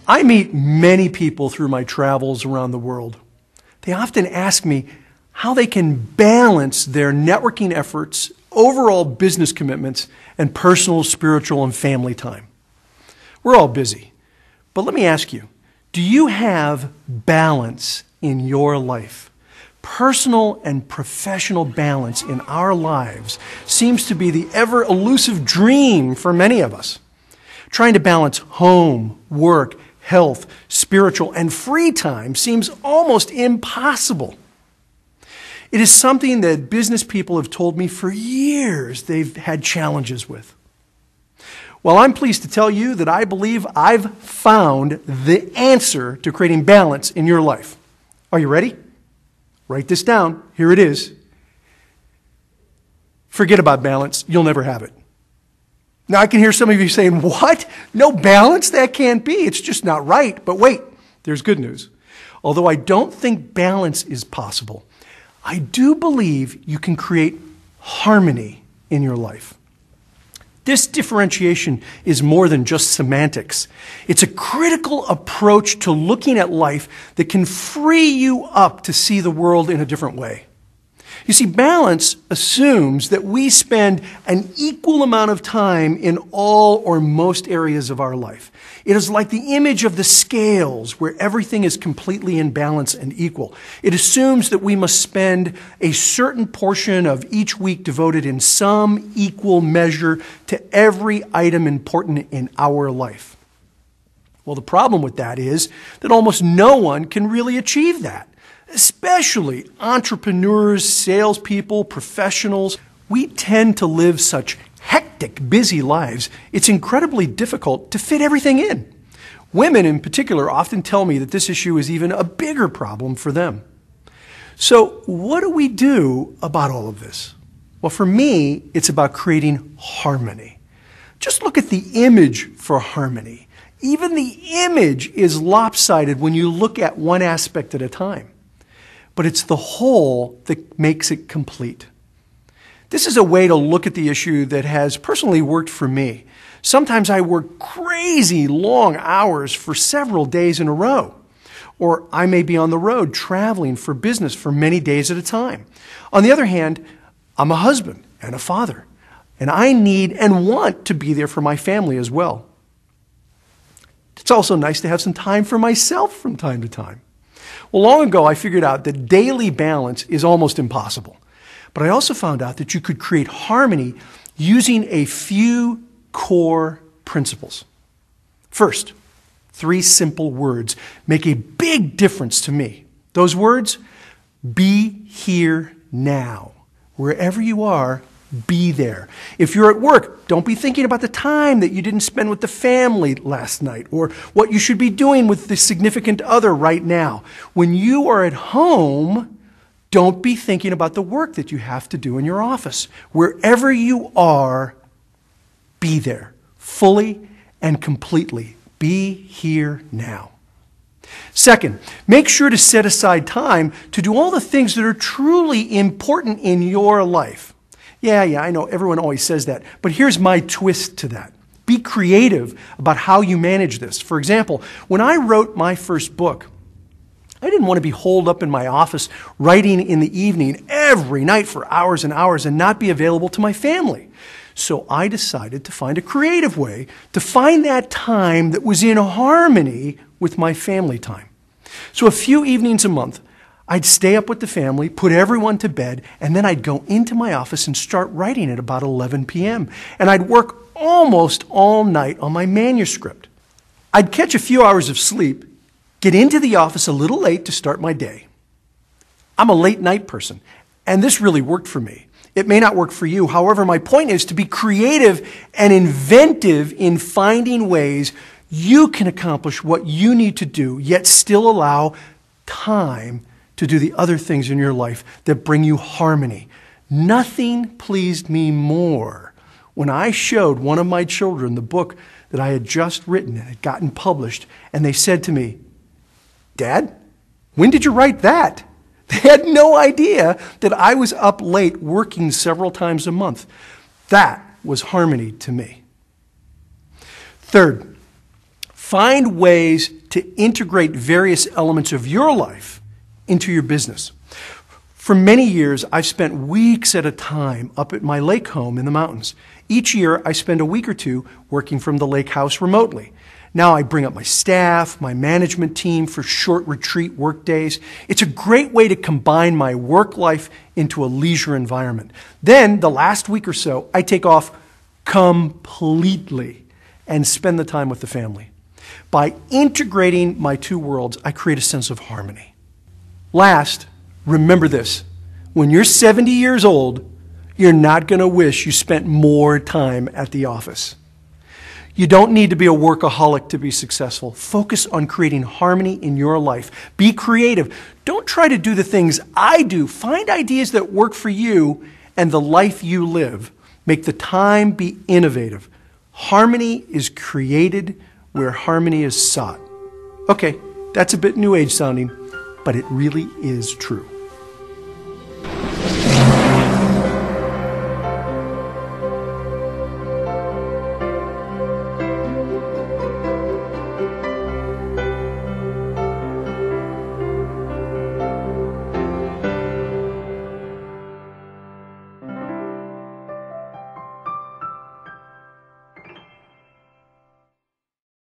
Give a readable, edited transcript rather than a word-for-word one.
I meet many people through my travels around the world. They often ask me how they can balance their networking efforts, overall business commitments, and personal, spiritual, and family time. We're all busy, but let me ask you, do you have balance in your life? Personal and professional balance in our lives seems to be the ever elusive dream for many of us. Trying to balance home, work, health, spiritual, and free time seems almost impossible. It is something that business people have told me for years they've had challenges with. Well, I'm pleased to tell you that I believe I've found the answer to creating balance in your life. Are you ready? Write this down. Here it is. Forget about balance. You'll never have it. Now, I can hear some of you saying, what? No balance? That can't be. It's just not right. But wait, there's good news. Although I don't think balance is possible, I do believe you can create harmony in your life. This differentiation is more than just semantics. It's a critical approach to looking at life that can free you up to see the world in a different way. You see, balance assumes that we spend an equal amount of time in all or most areas of our life. It is like the image of the scales where everything is completely in balance and equal. It assumes that we must spend a certain portion of each week devoted in some equal measure to every item important in our life. Well, the problem with that is that almost no one can really achieve that. Especially entrepreneurs, salespeople, professionals. We tend to live such hectic, busy lives, it's incredibly difficult to fit everything in. Women in particular often tell me that this issue is even a bigger problem for them. So what do we do about all of this? Well, for me, it's about creating harmony. Just look at the image for harmony. Even the image is lopsided when you look at one aspect at a time. But it's the whole that makes it complete. This is a way to look at the issue that has personally worked for me. Sometimes I work crazy long hours for several days in a row. Or I may be on the road traveling for business for many days at a time. On the other hand, I'm a husband and a father, and I need and want to be there for my family as well. It's also nice to have some time for myself from time to time. Well, long ago, I figured out that daily balance is almost impossible. But I also found out that you could create harmony using a few core principles. First, 3 simple words make a big difference to me. Those words, be here now. Wherever you are, be there. If you're at work, don't be thinking about the time that you didn't spend with the family last night or what you should be doing with the significant other right now. When you are at home, don't be thinking about the work that you have to do in your office. Wherever you are, be there, fully and completely. Be here now. Second, make sure to set aside time to do all the things that are truly important in your life. Yeah, I know everyone always says that, but here's my twist to that. Be creative about how you manage this. For example, when I wrote my first book, I didn't want to be holed up in my office writing in the evening every night for hours and hours and not be available to my family. So I decided to find a creative way to find that time that was in harmony with my family time. So a few evenings a month, I'd stay up with the family, put everyone to bed, and then I'd go into my office and start writing at about 11 p.m. And I'd work almost all night on my manuscript. I'd catch a few hours of sleep, get into the office a little late to start my day. I'm a late night person, and this really worked for me. It may not work for you. However, my point is to be creative and inventive in finding ways you can accomplish what you need to do, yet still allow time to do the other things in your life that bring you harmony. Nothing pleased me more when I showed one of my children the book that I had just written and had gotten published, and they said to me, Dad, when did you write that? They had no idea that I was up late working several times a month. That was harmony to me. Third, find ways to integrate various elements of your life into your business. For many years, I've spent weeks at a time up at my lake home in the mountains. Each year, I spend a week or two working from the lake house remotely. Now I bring up my staff, my management team for short retreat work days. It's a great way to combine my work life into a leisure environment. Then, the last week or so, I take off completely and spend the time with the family. By integrating my two worlds, I create a sense of harmony. Last, remember this. When you're 70 years old, you're not going to wish you spent more time at the office. You don't need to be a workaholic to be successful. Focus on creating harmony in your life. Be creative. Don't try to do the things I do. Find ideas that work for you and the life you live. Make the time be innovative. Harmony is created where harmony is sought. Okay, that's a bit new age sounding, but it really is true.